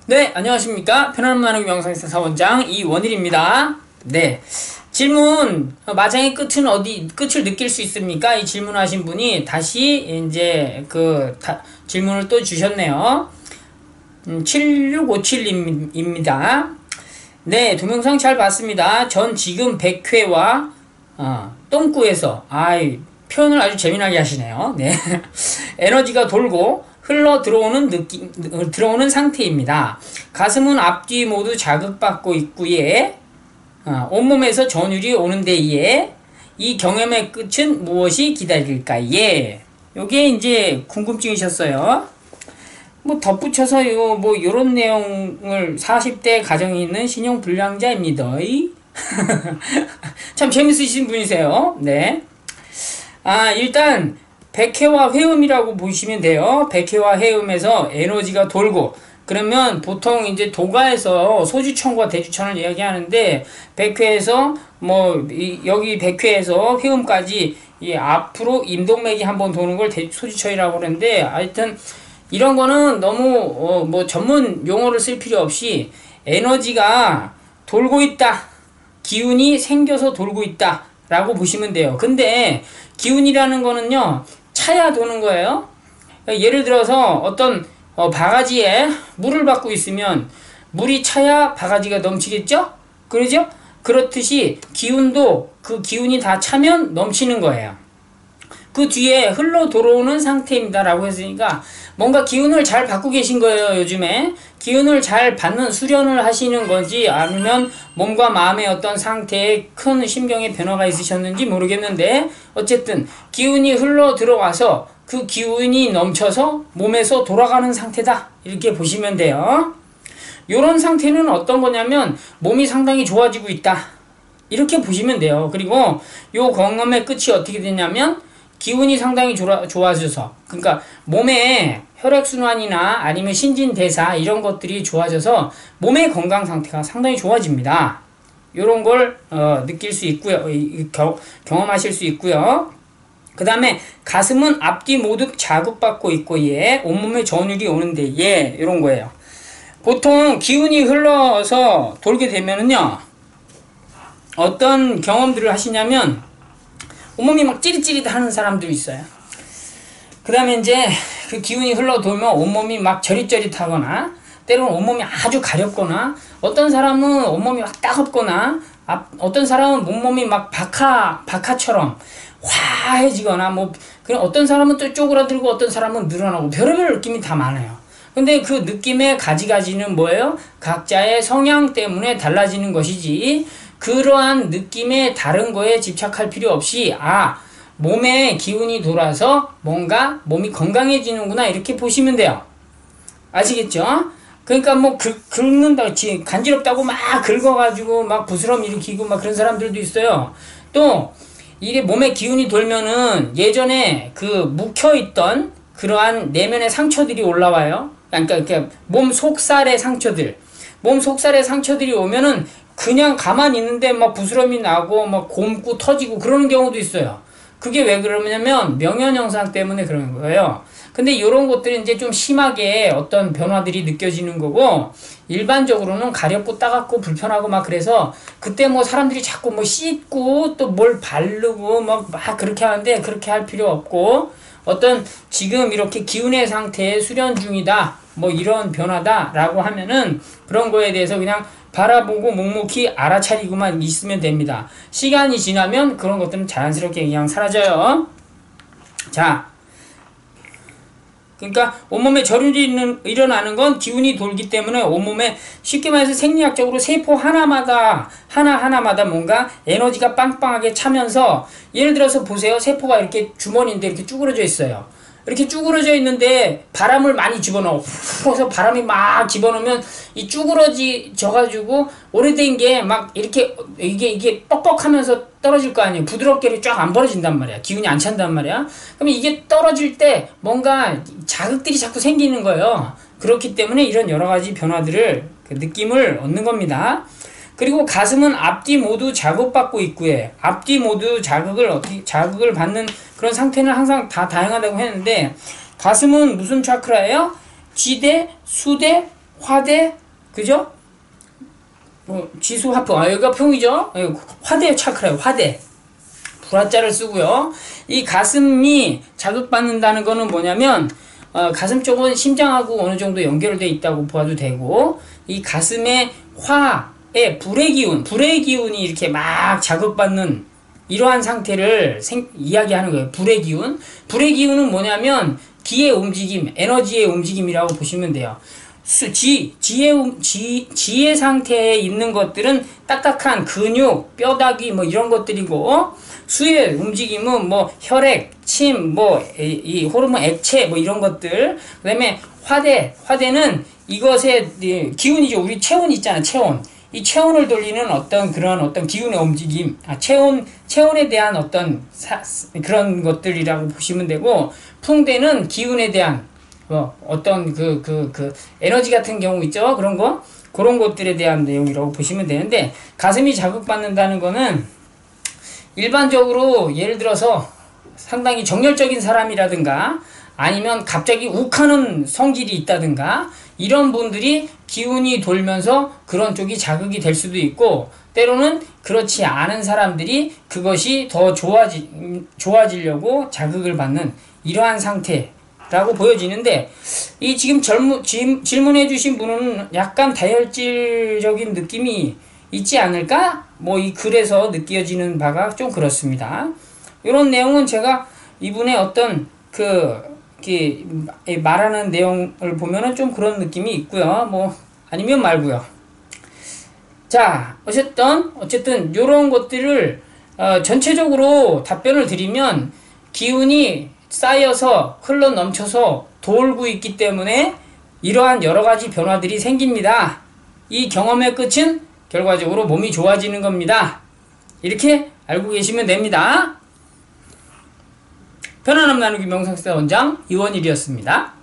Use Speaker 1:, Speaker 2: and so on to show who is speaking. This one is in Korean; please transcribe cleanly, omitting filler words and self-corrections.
Speaker 1: 네, 안녕하십니까. 편안한 나누기 명상에서 사원장 이원일입니다. 네, 질문 마장의 끝은 끝을 느낄 수 있습니까? 이 질문하신 분이 다시 이제 질문을 또 주셨네요. 7657입니다. 네, 동영상 잘 봤습니다. 전 지금 백회와 똥구에서 표현을 아주 재미나게 하시네요. 네. 에너지가 돌고 흘러 들어오는 상태입니다. 가슴은 앞뒤 모두 자극받고 있고에 온몸에서 전율이 오는 데에 이 경험의 끝은 무엇이 기다릴까예? 요게 이제 궁금증이셨어요. 뭐 덧붙여서 요런 내용을 40대 가정이 있는 신용불량자입니다. 참 재밌으신 분이세요. 네. 일단 백회와 회음이라고 보시면 돼요. 백회와 회음에서 에너지가 돌고, 그러면 보통 이제 도가에서 소주천과 대주천을 이야기하는데, 백회에서 여기 백회에서 회음까지 앞으로 임동맥이 한번 도는 걸 소주천이라고 그러는데, 하여튼 이런 거는 너무 전문 용어를 쓸 필요 없이 에너지가 돌고 있다, 기운이 생겨서 돌고 있다 라고 보시면 돼요. 근데 기운이라는 거는요, 차야 도는 거예요. 예를 들어서 어떤 바가지에 물을 받고 있으면 물이 차야 바가지가 넘치겠죠? 그러죠? 그렇듯이 기운도 그 기운이 다 차면 넘치는 거예요. 그 뒤에 흘러 들어오는 상태입니다 라고 했으니까 뭔가 기운을 잘 받고 계신 거예요. 요즘에 기운을 잘 받는 수련을 하시는 건지, 아니면 몸과 마음의 어떤 상태에 큰 심경의 변화가 있으셨는지 모르겠는데, 어쨌든 기운이 흘러 들어와서 그 기운이 넘쳐서 몸에서 돌아가는 상태다, 이렇게 보시면 돼요. 요런 상태는 어떤 거냐면 몸이 상당히 좋아지고 있다, 이렇게 보시면 돼요. 그리고 요 경험의 끝이 어떻게 되냐면 기운이 상당히 좋아져서, 그러니까 몸의 혈액순환이나 아니면 신진대사 이런 것들이 좋아져서 몸의 건강 상태가 상당히 좋아집니다. 이런 걸 느낄 수 있고요. 경험하실 수 있고요. 그 다음에 가슴은 앞뒤 모두 자극받고 있고 온몸에 전율이 오는데 이런 거예요. 보통 기운이 흘러서 돌게 되면은요, 어떤 경험들을 하시냐면 온몸이 막 찌릿찌릿하는 사람들이 있어요. 그 다음에 이제 그 기운이 흘러 돌면 온몸이 막 저릿저릿하거나, 때로는 온몸이 아주 가렵거나, 어떤 사람은 온몸이 막 따갑거나, 어떤 사람은 온몸이 막 박하처럼 화해지거나, 그냥 어떤 사람은 또 쪼그라들고 어떤 사람은 늘어나고, 별의별 느낌이 다 많아요. 근데 그 느낌의 가지가지는 뭐예요? 각자의 성향 때문에 달라지는 것이지, 그러한 느낌의 다른 거에 집착할 필요 없이 몸에 기운이 돌아서 뭔가 몸이 건강해지는구나, 이렇게 보시면 돼요. 아시겠죠? 그러니까 긁는다고, 간지럽다고 막 긁어가지고 막 부스럼 일으키고 막 그런 사람들도 있어요. 또 이게 몸에 기운이 돌면은 예전에 묵혀있던 그러한 내면의 상처들이 올라와요. 그러니까 몸 속살의 상처들이 오면은 그냥 가만히 있는데 막 부스럼이 나고 막 곪고 터지고 그러는 경우도 있어요. 그게 왜 그러냐면 명현현상 때문에 그러는 거예요. 근데 이런 것들이 이제 좀 심하게 어떤 변화들이 느껴지는 거고, 일반적으로는 가렵고 따갑고 불편하고 막 그래서 그때 사람들이 자꾸 씻고 또 뭘 바르고 막 그렇게 하는데, 그렇게 할 필요 없고, 어떤 지금 이렇게 기운의 상태에 수련 중이다, 이런 변화다 라고 하면은 그런 거에 대해서 그냥 바라보고 묵묵히 알아차리고만 있으면 됩니다. 시간이 지나면 그런 것들은 자연스럽게 그냥 사라져요. 자, 그러니까 온몸에 저륜이 일어나는 건 기운이 돌기 때문에 온몸에, 쉽게 말해서 생리학적으로 세포 하나마다 뭔가 에너지가 빵빵하게 차면서, 예를 들어서 보세요. 세포가 이렇게 주머니인데 이렇게 쭈그러져 있어요. 이렇게 쭈그러져 있는데 바람을 많이 집어넣어. 그래서 바람이 막 집어넣으면 이 쭈그러져가지고 오래된 게 막 이렇게 이게 뻑뻑하면서 떨어질 거 아니에요. 부드럽게 쫙 안 벌어진단 말이야. 기운이 안 찬단 말이야. 그러면 이게 떨어질 때 뭔가 자극들이 자꾸 생기는 거예요. 그렇기 때문에 이런 여러 가지 변화들을, 느낌을 얻는 겁니다. 그리고 가슴은 앞뒤 모두 자극받고 있고요. 앞뒤 모두 자극을 받는 그런 상태는 항상 다양하다고 했는데, 가슴은 무슨 차크라예요? 지대, 수대, 화대, 그죠? 지수 화풍, 여기가 풍이죠? 화대 차크라요, 화대. 불화자를 쓰고요. 이 가슴이 자극받는다는 거는 뭐냐면, 가슴 쪽은 심장하고 어느 정도 연결되어 있다고 봐도 되고, 이 가슴의 화의 불의 기운이 이렇게 막 자극받는 이러한 상태를 이야기하는 거예요. 불의 기운. 불의 기운은 뭐냐면, 기의 움직임, 에너지의 움직임이라고 보시면 돼요. 지의 상태에 있는 것들은 딱딱한 근육, 뼈다귀 뭐 이런 것들이고, 수의 움직임은 뭐 혈액, 침, 이 호르몬 액체 뭐 이런 것들. 그 다음에 화대는 이것의 기운이죠. 우리 체온 있잖아, 체온. 이 체온을 돌리는 그런 기운의 움직임, 체온에 대한 그런 것들이라고 보시면 되고, 풍대는 기운에 대한 에너지 같은 경우 있죠? 그런 것들에 대한 내용이라고 보시면 되는데, 가슴이 자극받는다는 거는 일반적으로 예를 들어서 상당히 정열적인 사람이라든가 아니면 갑자기 욱하는 성질이 있다든가 이런 분들이 기운이 돌면서 그런 쪽이 자극이 될 수도 있고, 때로는 그렇지 않은 사람들이 그것이 더 좋아지려고 자극을 받는 이러한 상태라고 보여지는데, 이 지금 질문해 주신 분은 약간 다혈질적인 느낌이 있지 않을까? 이 글에서 느껴지는 바가 좀 그렇습니다. 이런 내용은 제가 이분의 어떤 말하는 내용을 보면은 좀 그런 느낌이 있고요. 아니면 말고요. 자, 어쨌든 요런 것들을 전체적으로 답변을 드리면, 기운이 쌓여서 흘러 넘쳐서 돌고 있기 때문에 이러한 여러 가지 변화들이 생깁니다. 이 경험의 끝은 결과적으로 몸이 좋아지는 겁니다. 이렇게 알고 계시면 됩니다. 편안함 나누기 명상수다 원장 이원일이었습니다.